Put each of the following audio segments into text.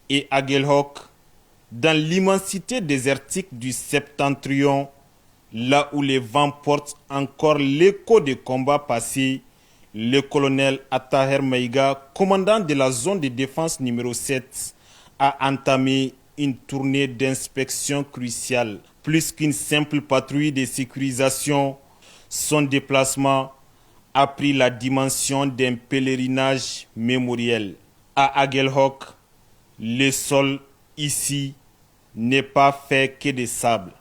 et Aguelhok, dans l'immensité désertique du septentrion, là où les vents portent encore l'écho des combats passés, le colonel Attaher Maïga, commandant de la zone de défense numéro 7, a entamé une tournée d'inspection cruciale. Plus qu'une simple patrouille de sécurisation, son déplacement a pris la dimension d'un pèlerinage mémoriel. À Aguelhok, le sol ici n'est pas fait que de sable.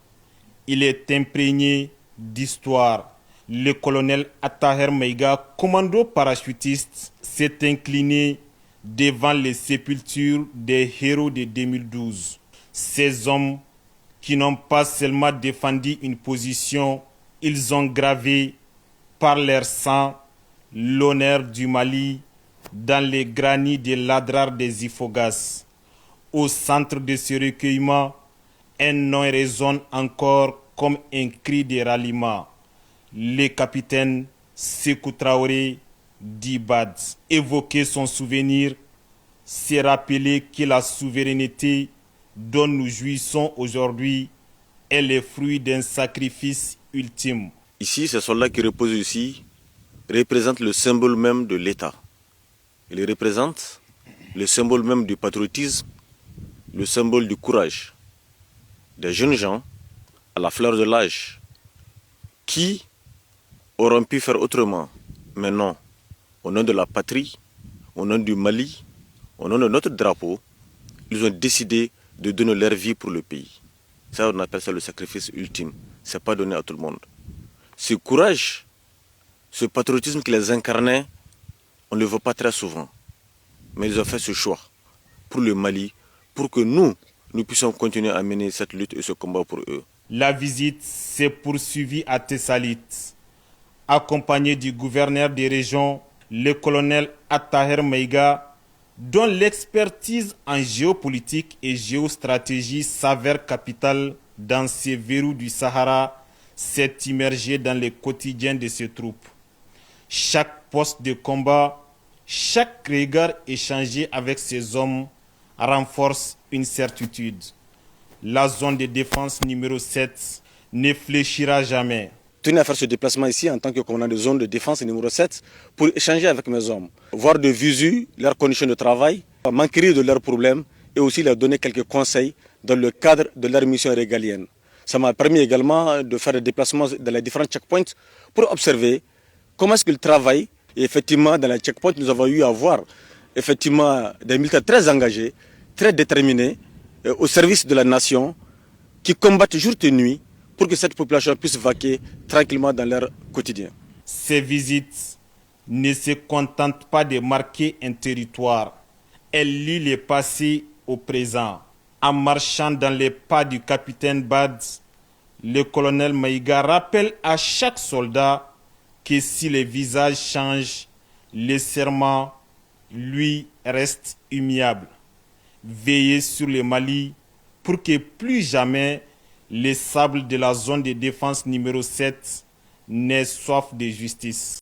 Il est imprégné d'histoire. Le colonel Attaher Maïga, commando parachutiste, s'est incliné devant les sépultures des héros de 2012. Ces hommes qui n'ont pas seulement défendu une position, ils ont gravé par leur sang l'honneur du Mali dans les granits de l'Adrar des Ifogas. Au centre de ce recueillement, un nom résonne encore comme un cri de ralliement. Le capitaine Sékou Traoré d'Ibad. Évoquer son souvenir, c'est rappeler que la souveraineté dont nous jouissons aujourd'hui est le fruit d'un sacrifice ultime. Ici, ces soldats qui reposent ici représentent le symbole même de l'État. Ils représentent le symbole même du patriotisme, le symbole du courage des jeunes gens à la fleur de l'âge qui auront pu faire autrement. Mais non, au nom de la patrie, au nom du Mali, au nom de notre drapeau, ils ont décidé de donner leur vie pour le pays. Ça, on appelle ça le sacrifice ultime. Ce n'est pas donné à tout le monde. Ce courage, ce patriotisme qui les incarnait, on ne le voit pas très souvent. Mais ils ont fait ce choix pour le Mali, pour que nous puissions continuer à mener cette lutte et ce combat pour eux. La visite s'est poursuivie à Tessalit, accompagné du gouverneur des régions, le colonel Attaher Maïga, dont l'expertise en géopolitique et géostratégie s'avère capitale dans ces verrous du Sahara, s'est immergé dans le quotidien de ces troupes. Chaque poste de combat, chaque regard échangé avec ces hommes renforce une certitude. La zone de défense numéro 7 ne fléchira jamais. Je tenais à faire ce déplacement ici en tant que commandant de zone de défense numéro 7 pour échanger avec mes hommes, voir de visu leurs conditions de travail, m'enquérir de leurs problèmes et aussi leur donner quelques conseils dans le cadre de leur mission régalienne. Ça m'a permis également de faire des déplacements dans les différents checkpoints pour observer comment est-ce qu'ils travaillent. Et effectivement, dans les checkpoints, nous avons eu à voir effectivement des militaires très engagés, très déterminés, au service de la nation, qui combattent jour et nuit pour que cette population puisse vaquer tranquillement dans leur quotidien. Ces visites ne se contentent pas de marquer un territoire. Elles lient le passé au présent. En marchant dans les pas du capitaine Bad, le colonel Maïga rappelle à chaque soldat que si les visages changent, le serment, lui, reste immuable. Veillez sur le Mali pour que plus jamais les sables de la zone de défense numéro 7 n'aient soif de justice.